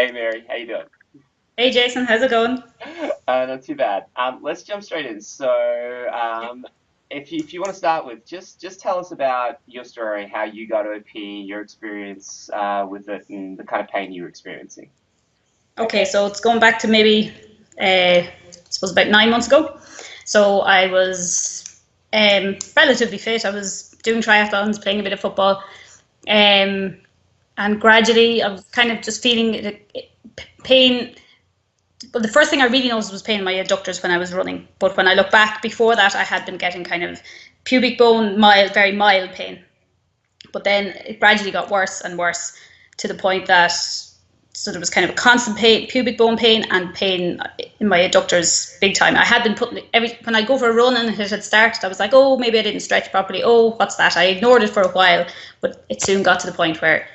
Hey Mary, how you doing? Hey Jason, how's it going? Not too bad. Let's jump straight in. If you want to start with just tell us about your story, how you got OP, your experience with it, and the kind of pain you were experiencing. Okay, so it's going back to maybe, I suppose about 9 months ago. So I was relatively fit. I was doing triathlons, playing a bit of football, um, and gradually I was kind of just feeling pain. Well, the first thing I really noticed was pain in my adductors when I was running. But when I look back before that, I had been getting kind of pubic bone, mild, very mild pain. But then it gradually got worse and worse to the point that there was kind of a constant pain, pubic bone pain and pain in my adductors big time. I had been putting every when I go for a run and it had started, I was like, oh, maybe I didn't stretch properly. Oh, what's that? I ignored it for a while, but it soon got to the point where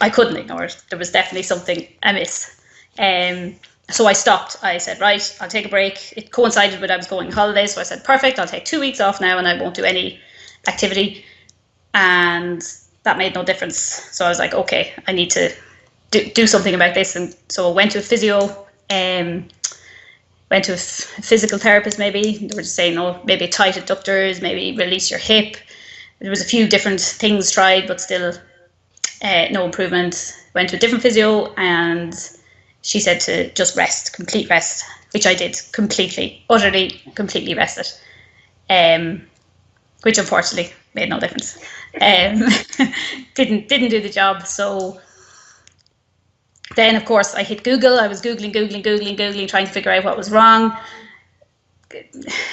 I couldn't ignore it. There was definitely something amiss. Um, so I stopped. I said, right, I'll take a break. It coincided with I was going on holidays, so I said, perfect, I'll take 2 weeks off now and I won't do any activity. And that made no difference. So I was like, okay, I need to do something about this. And so I went to a physio, went to a physical therapist maybe. They were just saying, oh, maybe tight adductors, maybe release your hip. There was a few different things tried, but still no improvement. Went to a different physio and she said to just rest, complete rest, which I did completely, utterly, completely rested. Um, which unfortunately made no difference. Um, didn't do the job. So then, of course, I hit Google. I was googling, trying to figure out what was wrong.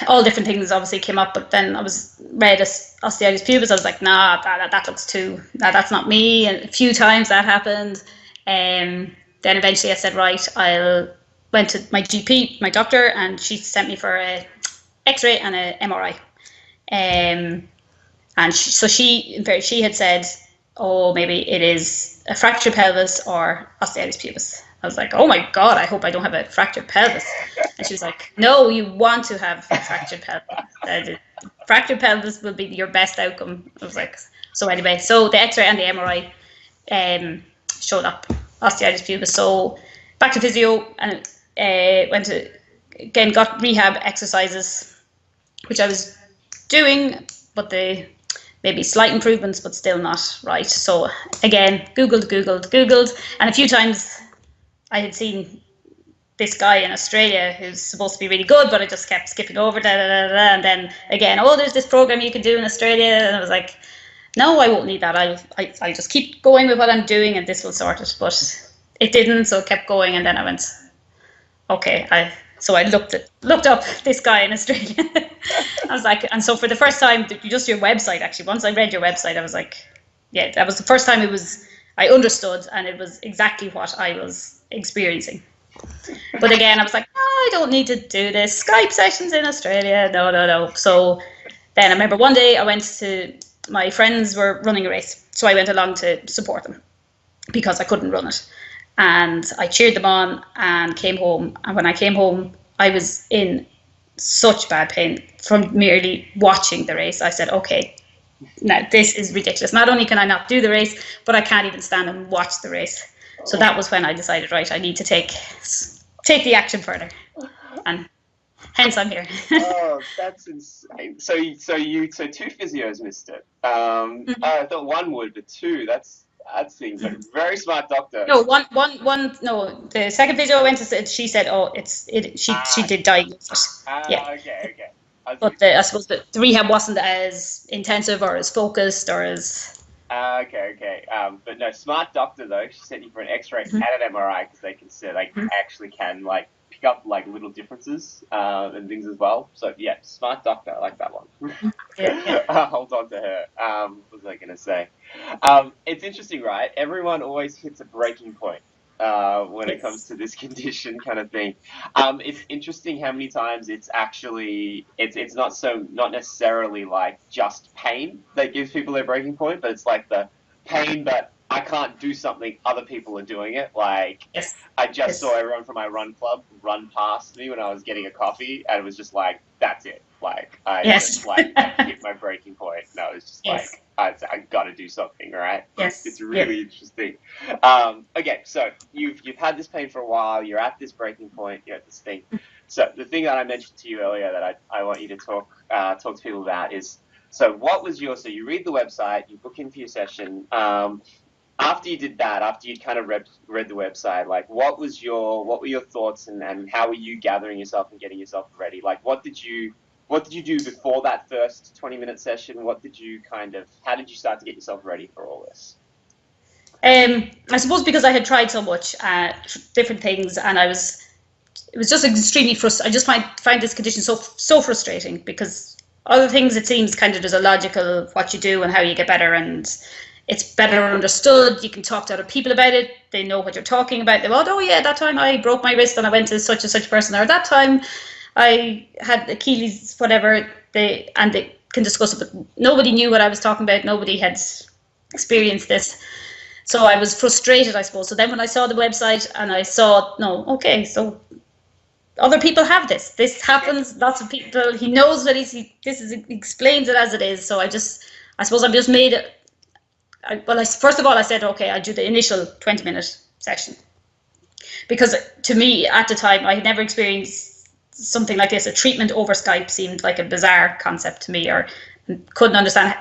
All different things obviously came up, but then I was read as Osteitis Pubis. I was like, nah, that looks too. That's not me. And a few times that happened. Then eventually I said, right, I'll went to my GP, my doctor, and she sent me for a X-ray and a MRI. And she had said, oh, maybe it is a fractured pelvis or osteitis pubis. I was like, oh my God, I hope I don't have a fractured pelvis. And she was like, no, you want to have a fractured pelvis. The fractured pelvis will be your best outcome. I was like, so anyway, so the X-ray and the MRI showed up osteitis pubis. So back to physio and went to, again, got rehab exercises, which I was doing, but they maybe slight improvements, but still not right. So again, Googled, and a few times I had seen this guy in Australia who's supposed to be really good, but I just kept skipping over, and then again, oh, there's this program you can do in Australia, and I was like, no, I won't need that. I'll just keep going with what I'm doing, and this will sort it. But it didn't, so it kept going, and then I went, okay, I looked up this guy in Australia. I was like, and so for the first time, just your website actually. Once I read your website, I was like, yeah, that was the first time I understood, and it was exactly what I was experiencing. But again, I was like, oh, I don't need to do this. Skype sessions in Australia, no, no, no. So then I remember one day I went to my friends were running a race, so I went along to support them because I couldn't run it. And I cheered them on and came home. And when I came home, I was in such bad pain from merely watching the race. I said, okay, now this is ridiculous. Not only can I not do the race, but I can't even stand and watch the race. So that was when I decided, right, I need to take the action further. And hence I'm here. Oh, that's insane. So two physios missed it. I thought one would, but two. That seems like a very smart doctor. No, one. No, the second video I went to, she said, "Oh, it's it." She Ah, did diagnose it. Yeah, okay. I but see. I suppose the rehab wasn't as intensive or as focused or as. Okay. But no, smart doctor though. She sent you for an X-ray Mhm, and an MRI because they can see they mhm. actually can like pick up like little differences and things as well. So yeah, smart doctor. I like that one. Yeah, yeah. Hold on to her. What was I gonna say? It's interesting, right? Everyone always hits a breaking point when it comes Yes. to this condition, kind of thing. It's interesting how many times it's not necessarily like just pain that gives people their breaking point, but it's like the pain that I can't do something, other people are doing it. Like Yes. I just saw Yes. everyone from my run club run past me when I was getting a coffee, and it was just like that's it. Like I Yes. just like hit my breaking point, and I was just Yes. like, I got to do something, right? Yes. It's really interesting. Okay, so you've had this pain for a while. You're at this breaking point. You're at this thing. So the thing that I mentioned to you earlier that I want you to talk to people about is, so what was your, so you read the website, you book in for your session. After you did that, after you kind of read the website, like what were your thoughts, and how were you gathering yourself and getting yourself ready? Like what did you do before that first 20-minute session? How did you start to get yourself ready for all this? I suppose because I had tried so much different things, and it was just extremely frustrating. I just find this condition so frustrating, because other things, it seems kind of there's a logical what you do and how you get better, and it's better understood. You can talk to other people about it. They know what you're talking about. They go, oh yeah, that time I broke my wrist and I went to such and such person, or that time I had Achilles, whatever. They can discuss it, but nobody knew what I was talking about. Nobody had experienced this. So I was frustrated, I suppose. So then when I saw the website and I saw, no, okay, so other people have this. This happens. Lots of people. He knows what he explains it as it is. So I suppose I'm just made it. First of all, I said, okay, I'll do the initial 20-minute session, because to me at the time I had never experienced something like this. A treatment over Skype seemed like a bizarre concept to me, or couldn't understand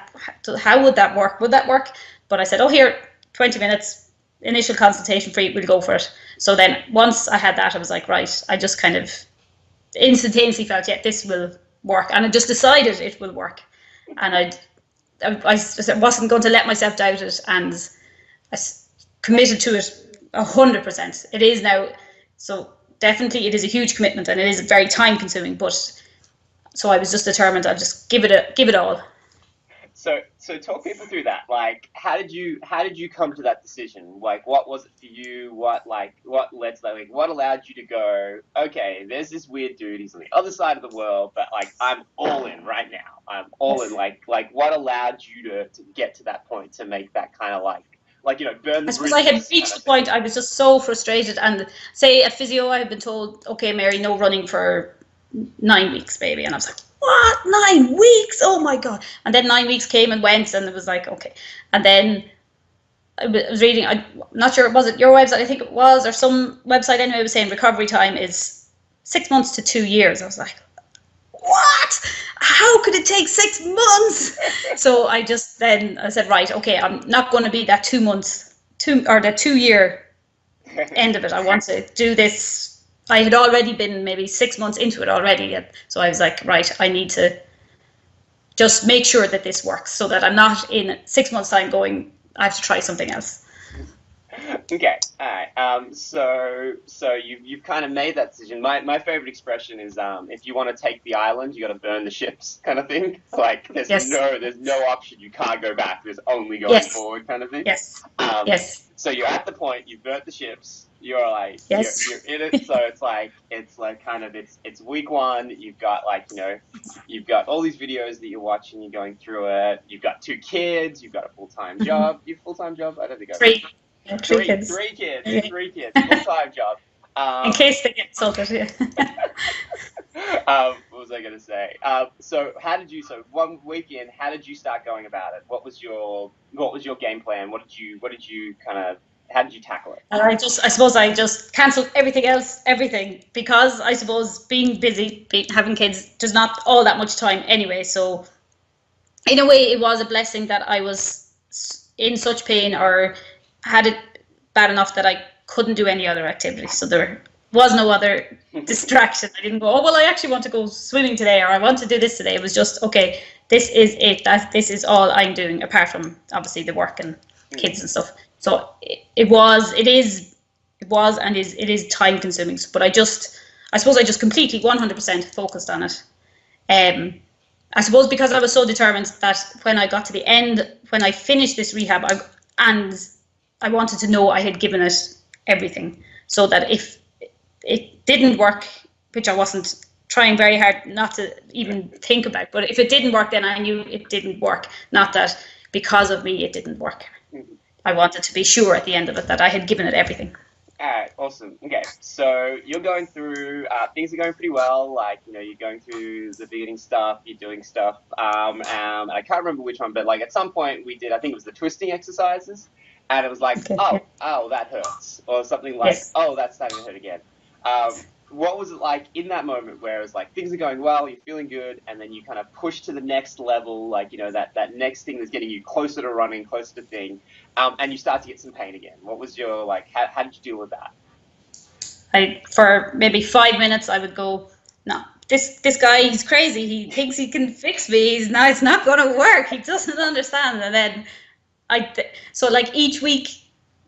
how would that work. Would that work? But I said, oh, here, 20 minutes, initial consultation free, we'll go for it. So then once I had that, I was like, right, I just kind of instantaneously felt, yeah, this will work. And I just decided it will work. And I wasn't going to let myself doubt it, and I committed to it 100%. It is now, so definitely it is a huge commitment, and it is very time consuming, but so I was just determined I'd just give it all. So talk people through that. Like, how did you come to that decision? Like, what was it for you? What led to that? Like, what allowed you to go, okay, there's this weird dude, he's on the other side of the world, but like, I'm all in right now. I'm all in. Like, what allowed you to get to that point, to make that kind of like, burn the bridges? I suppose I had reached the point, I was just so frustrated. And say at physio, I had been told, okay, Mary, no running for 9 weeks, baby. And I was like, what? 9 weeks? Oh my God. And then 9 weeks came and went, and it was like, okay. And then I was reading, I'm not sure, was it your website? I think it was, or some website anyway, was saying recovery time is 6 months to 2 years. I was like, what? How could it take 6 months? So I said, right, okay, I'm not going to be that 2 months, or the 2 year end of it. I want to do this. I had already been maybe 6 months into it already. So I was like, right, I need to just make sure that this works, so that I'm not in 6 months' time going, I have to try something else. Okay, all right. So you've kind of made that decision. My favorite expression is, if you want to take the island, you got to burn the ships, kind of thing. Like there's no option. You can't go back. There's only going forward, kind of thing. Yes. So you're at the point. You've burnt the ships. You're like, you're in it. So it's like kind of it's week one. You've got you've got all these videos that you're watching. You're going through it. You've got 2 kids. You've got a full-time job. You have a full-time job? I don't think I have. 3. 3 kids. 3 kids. 3 kids. Full-time job. In case they get insulted, yeah. What was I going to say? So 1 week in, how did you start going about it? What was your game plan? How did you tackle it? And I suppose I just cancelled everything, because I suppose being busy, having kids, there's not all that much time anyway. So in a way, it was a blessing that I was in such pain, or had it bad enough that I couldn't do any other activity. So there was no other distraction. I didn't go, oh, well, I actually want to go swimming today, or I want to do this today. It was just, okay, this is it. This is all I'm doing, apart from obviously the work and kids and stuff. So it is time consuming. But I suppose I just completely 100% focused on it. I suppose because I was so determined that when I got to the end, when I finished this rehab, I wanted to know I had given it everything, so that if it didn't work, which I wasn't trying very hard not to even think about, but if it didn't work, then I knew it didn't work, not that because of me it didn't work. I wanted to be sure at the end of it that I had given it everything. Alright, awesome. Okay, so you're going through, things are going pretty well. Like, you're going through the beginning stuff, you're doing stuff. I can't remember which one, but like at some point we did, I think it was the twisting exercises, and it was like, Okay. Yeah. oh, that hurts, or something like, Yes. oh, that's starting to hurt again. What was it like in that moment where it was like things are going well, you're feeling good, and then you kind of push to the next level, like, that next thing that's getting you closer to running, closer to thing, and you start to get some pain again. What was your, like, how did you deal with that? For maybe 5 minutes, I would go, no, this guy, he's crazy. He thinks he can fix me. It's not going to work. He doesn't understand. And then so like each week,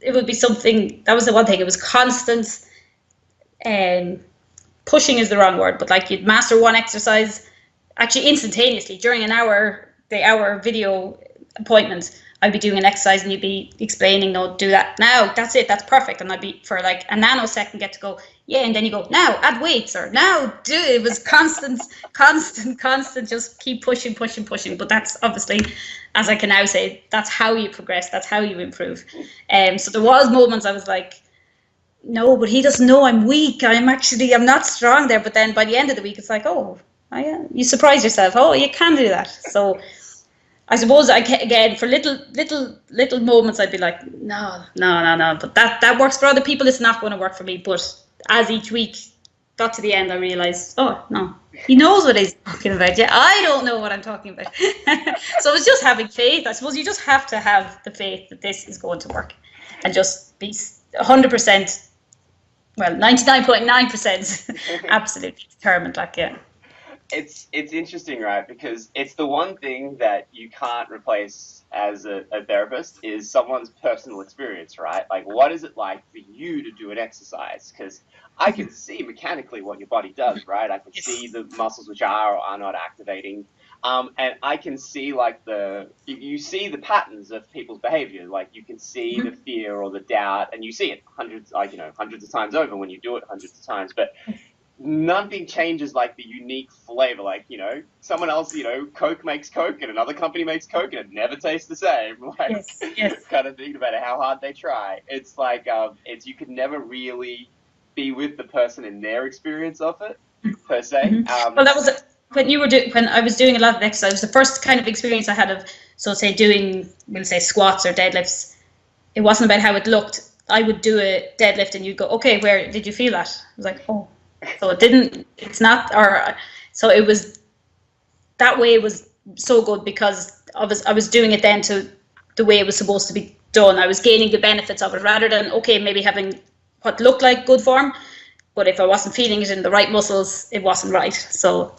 it would be something. That was the one thing. It was constant. Pushing is the wrong word, but like you'd master one exercise, actually instantaneously during the hour video appointment. I'd be doing an exercise and you'd be explaining, no, do that now, that's it, that's perfect. And I'd be for like a nanosecond get to go, yeah, and then you go, now add weights, or now do it. It was constant, just keep pushing. But that's obviously, as I can now say, that's how you progress, that's how you improve. So there was moments I was like, no, but he doesn't know I'm weak. I'm not strong there. But then by the end of the week, it's like, oh, you surprise yourself. Oh, you can do that. So I suppose again for little moments, I'd be like, no. But that works for other people. It's not going to work for me. But as each week got to the end, I realized, oh no, he knows what he's talking about. Yeah, I don't know what I'm talking about. So it's just having faith. I suppose you just have to have the faith that this is going to work, and just be 100%. Well, 99.9% absolutely determined. Like, yeah. It's interesting, right? Because it's the one thing that you can't replace as a therapist is someone's personal experience, right? Like, what is it like for you to do an exercise? Because I can see mechanically what your body does, right? I can see the muscles which are or are not activating. And I can see like you see the patterns of people's behavior. Like you can see the fear or the doubt, and you see it hundreds of times over when you do it hundreds of times. But nothing changes like the unique flavor. Like, someone else, Coke makes Coke and another company makes Coke and it never tastes the same. Like, yes. Kind of think about it, how hard they try. It's like, you could never really be with the person in their experience of it, per se. Well, that was when I was doing a lot of exercise. It was the first kind of experience I had of, so say doing, we'll say squats or deadlifts. It wasn't about how it looked. I would do a deadlift and you'd go, okay, where did you feel that? I was like, oh. So so it was, that way it was so good because I was doing it then to the way it was supposed to be done. I was gaining the benefits of it rather than, okay, maybe having what looked like good form, but if I wasn't feeling it in the right muscles, it wasn't right. So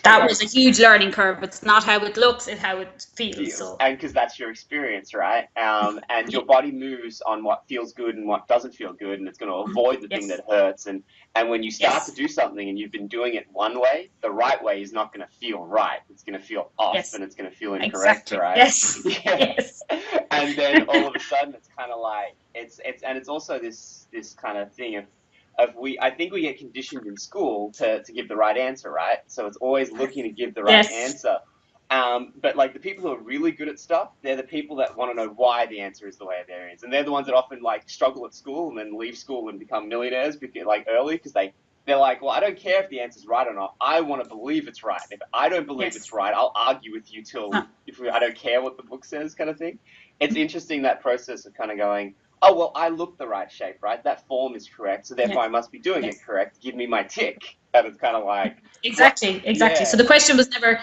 that was a huge learning curve. It's not how it looks, it's how it feels. So. And because that's your experience, right? And your body moves on what feels good and what doesn't feel good, and it's going to avoid the thing that hurts. And when you start to do something and you've been doing it one way, the right way is not going to feel right. It's going to feel off and it's going to feel incorrect, right? Yes. Yes. And then all of a sudden, it's kind of like it's also this kind of thing of I think we get conditioned in school to give the right answer, right? So it's always looking to give the right answer. But like the people who are really good at stuff, they're the people that want to know why the answer is the way there is. And they're the ones that often like struggle at school and then leave school and become millionaires early because they're like, well, I don't care if the answer's right or not. I want to believe it's right. If I don't believe it's right, I'll argue with you till I don't care what the book says, kind of thing. It's interesting, that process of kind of going, oh, well, I look the right shape, right? That form is correct, so therefore I must be doing it correct. Give me my tick. And it's kind of like... Exactly. Yeah. So the question was never,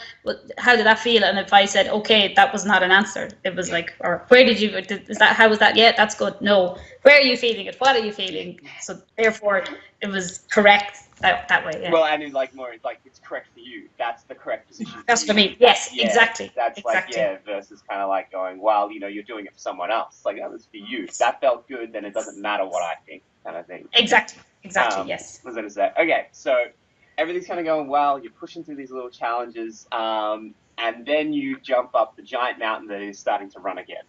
how did that feel? And if I said, okay, that was not an answer. It was like, or how was that? Yeah, that's good. No. Where are you feeling it? What are you feeling? So therefore, it was correct that way. Yeah. Well, and it's like more, it's like it's correct for you. That's the correct position. That's what I mean. Yes, exactly. That's versus kind of like going, well, you're doing it for someone else. Like, that was for you. If that felt good, then it doesn't matter what I think, kind of thing. Exactly. Yes. What was I going to say? Okay, so everything's kind of going well. You're pushing through these little challenges, and then you jump up the giant mountain that is starting to run again.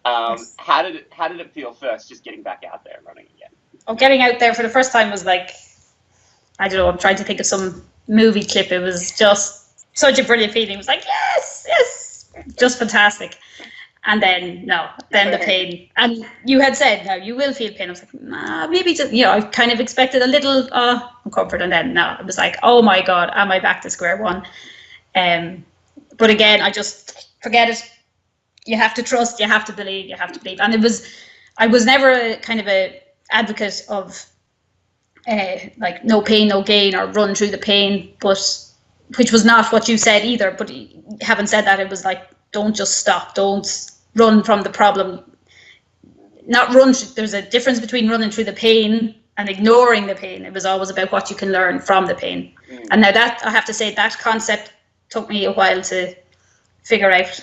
How did it feel first, just getting back out there and running again? Oh, getting out there for the first time was like, I don't know, I'm trying to think of some movie clip. It was just such a brilliant feeling. It was like, yes, just fantastic. And then then the pain. And you had said, no, you will feel pain. I was like, nah, maybe just, I kind of expected a little comfort, and then no, it was like, oh my God, am I back to square one? But again, I just forget it. You have to trust, you have to believe, And I was never a kind of a advocate of like no pain, no gain, or run through the pain, which was not what you said either. But having said that, it was like, don't just stop, don't run from the problem. There's a difference between running through the pain and ignoring the pain. It was always about what you can learn from the pain. And now that, I have to say, that concept took me a while to figure out.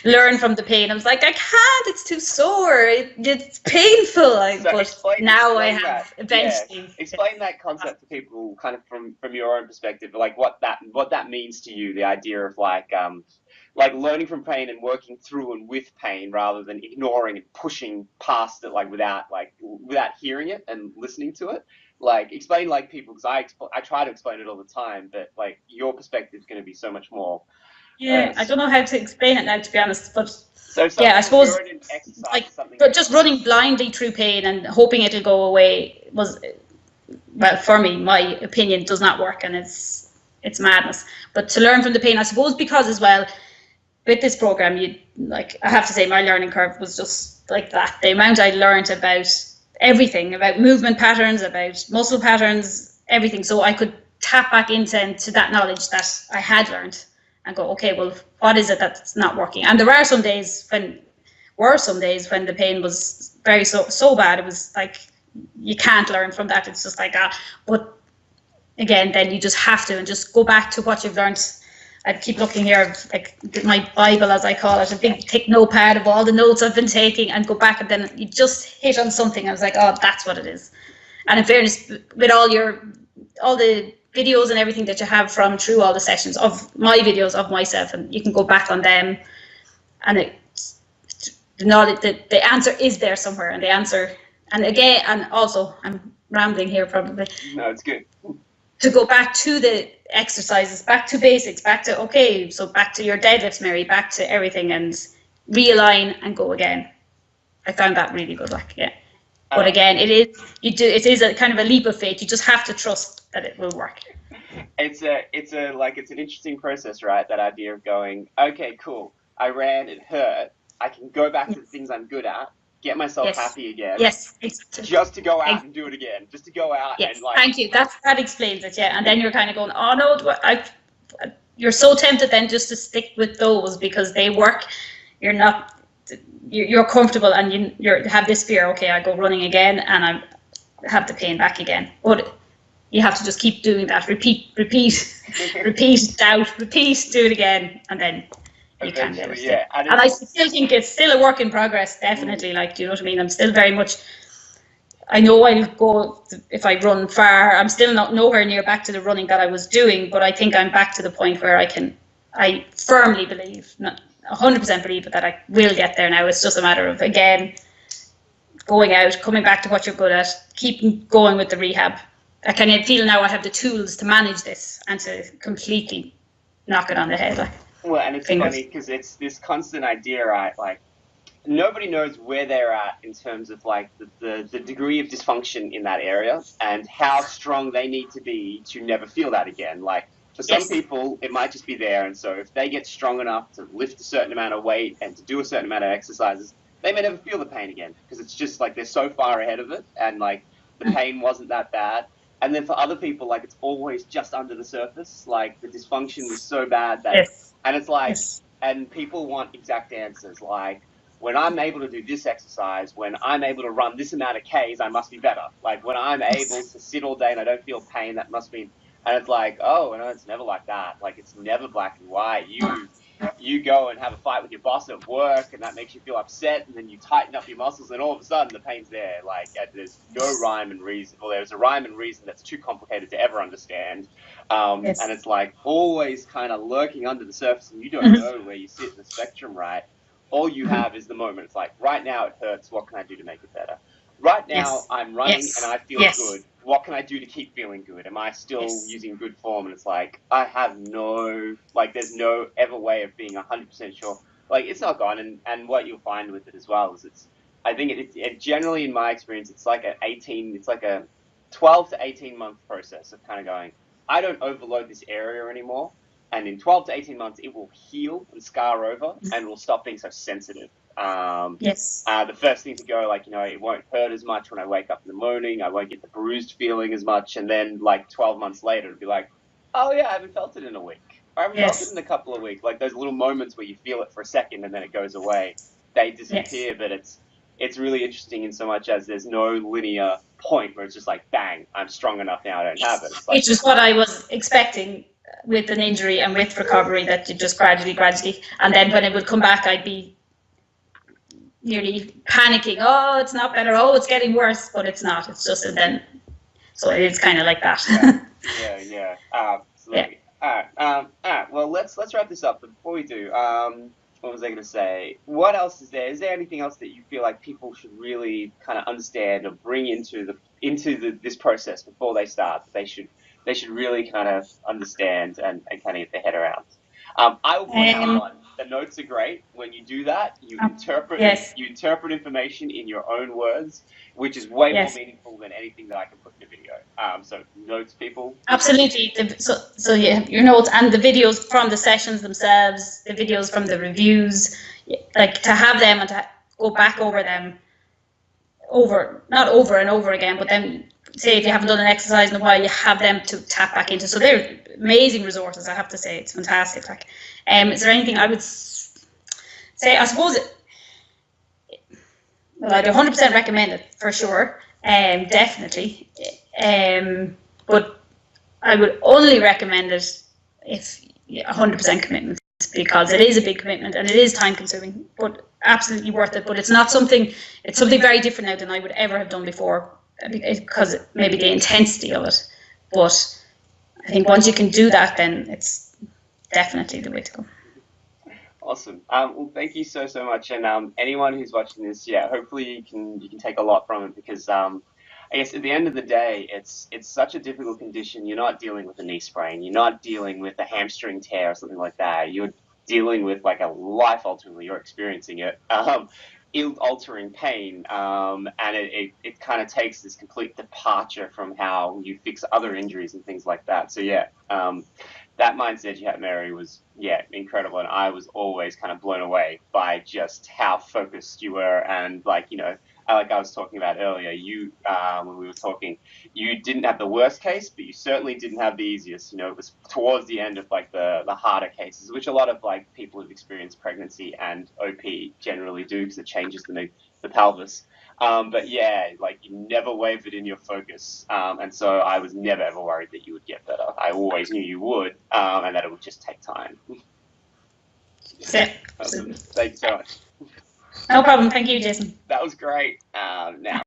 Learn from the pain. I was like, I can't, it's too sore, it's painful. But now I have eventually. Yeah. Explain that concept to people kind of from your own perspective, like what that means to you, the idea of like learning from pain and working through and with pain rather than ignoring and pushing past it, without hearing it and listening to it. Like, explain people, because I try to explain it all the time, but like your perspective is going to be so much more. Yeah, I don't know how to explain it now, to be honest, but yeah, I suppose but just running blindly through pain and hoping it'll go away was, well, for me, my opinion, does not work, and it's madness. But to learn from the pain, I suppose, because as well, with this program, I have to say, my learning curve was just like that. The amount I learned about everything, about movement patterns, about muscle patterns, everything, so I could tap back into that knowledge that I had learned and go, okay, well, what is it that's not working? And there were some days when the pain was very so bad, it was like, you can't learn from that. It's just like that. But again, then you just have to, and just go back to what you've learned. I keep looking here, like my Bible, as I call it, a big thick notepad of all the notes I've been taking, and go back, and then you just hit on something. I was like, oh, that's what it is. And in fairness, with all the videos and everything that you have through all the sessions of my videos of myself, and you can go back on them, and the answer is there somewhere, and the answer, and again, and also, I'm rambling here probably. No, it's good. To go back to the exercises, back to basics, back to your deadlifts, Mary, back to everything, and realign and go again. I found that really good, But again, it is a kind of a leap of faith. You just have to trust that it will work. It's an interesting process, right? That idea of going, okay, cool, I ran, it hurt, I can go back to the things I'm good at, get myself happy again. Yes. Just to go out and do it again. Just to go out and Thank you. That explains it, yeah. And then you're kind of going, oh no, you're so tempted then just to stick with those because they work. You're comfortable, and you have this fear, okay, I go running again and I have the pain back again. But you have to just keep doing that. Repeat, doubt, repeat, do it again, and then you can do it. Yeah. And I still think it's still a work in progress, definitely. Like, do you know what I mean? I'm still very much, I know I'll go, if I run far, I'm still not nowhere near back to the running that I was doing, but I think I'm back to the point where I firmly believe, not 100% believe, that I will get there now. It's just a matter of, again, going out, coming back to what you're good at, keeping going with the rehab. I kind of feel now I have the tools to manage this and to completely knock it on the head. Well, and it's funny because it's this constant idea, right? Like, nobody knows where they're at in terms of like the degree of dysfunction in that area and how strong they need to be to never feel that again. Like, for some people, it might just be there, and so if they get strong enough to lift a certain amount of weight and to do a certain amount of exercises, they may never feel the pain again because it's just like they're so far ahead of it, and like the pain wasn't that bad. And then for other people, like, it's always just under the surface, like the dysfunction was so bad that, and it's like, and people want exact answers, like, when I'm able to do this exercise, when I'm able to run this amount of Ks, I must be better. Like, when I'm able to sit all day and I don't feel pain, that must be. And it's like, oh, no, it's never like that. Like, it's never black and white. You go and have a fight with your boss at work, and that makes you feel upset, and then you tighten up your muscles, and all of a sudden the pain's there. Like, there's no rhyme and reason. Well, there's a rhyme and reason that's too complicated to ever understand. And it's like always kind of lurking under the surface, and you don't know where you sit in the spectrum, right? All you have is the moment. It's like, right now it hurts. What can I do to make it better? Right now I'm running and I feel good. What can I do to keep feeling good? Am I still using good form? And it's like, I have there's no ever way of being 100% sure. like it's not gone. And what you'll find with it as well is I think it generally, in my experience, it's like a 12 to 18 month process of kind of going, I don't overload this area anymore. And in 12 to 18 months, it will heal and scar over and will stop being so sensitive. Yes. The first thing to go, like, it won't hurt as much when I wake up in the morning. I won't get the bruised feeling as much. And then, like, 12 months later, it'll be like, oh, yeah, I haven't felt it in a week. I haven't felt it in a couple of weeks. Like, those little moments where you feel it for a second and then it goes away, they disappear. But it's really interesting in so much as there's no linear point where it's just like, bang, I'm strong enough now, I don't have it. It's like, which is what I was expecting with an injury and with recovery, that you just gradually, and then when it would come back, I'd be nearly panicking. Oh, it's not better. Oh, it's getting worse, but it's not. It's just, and then, so it's kind of like that. Yeah. Absolutely. Yeah. All right. Well, let's wrap this up. But before we do, what was I going to say? What else is there? Is there anything else that you feel like people should really kind of understand or bring into this process before they start? They should really kind of understand and kind of get their head around. I will point out the notes are great. When you do that, you interpret information in your own words, which is way more meaningful than anything that I can put in a video. So notes, people. Absolutely. So yeah, your notes and the videos from the sessions themselves, the videos from the reviews, like to have them and to go back over them, not over and over again, but then say if you haven't done an exercise in a while, you have them to tap back into. So they're amazing resources, I have to say. It's fantastic. Like, is there anything I would say? I suppose, well, I'd 100% recommend it for sure, definitely. But I would only recommend it if 100% commitment, because it is a big commitment and it is time consuming, but absolutely worth it. But it's something very different now than I would ever have done before, because maybe the intensity of it. But I think once you can do that, then it's definitely the way to go. Awesome. Well, thank you so much. And anyone who's watching this, hopefully you can take a lot from it, because I guess at the end of the day, it's such a difficult condition. You're not dealing with a knee sprain. You're not dealing with a hamstring tear or something like that. You're dealing with like a life-altering, you're experiencing it, ill-altering pain. And it kind of takes this complete departure from how you fix other injuries and things like that. So that mindset you had, Mary, was incredible. And I was always kind of blown away by just how focused you were. And like I was talking about earlier, you when we were talking, you didn't have the worst case, but you certainly didn't have the easiest. It was towards the end of like the harder cases, which a lot of like people who've experienced pregnancy and OP generally do, because it changes the pelvis. But like you never wavered in your focus, and so I was never ever worried that you would get better. I always knew you would, and that it would just take time. Awesome. Thanks so much. No problem. Thank you, Jason. That was great. Now.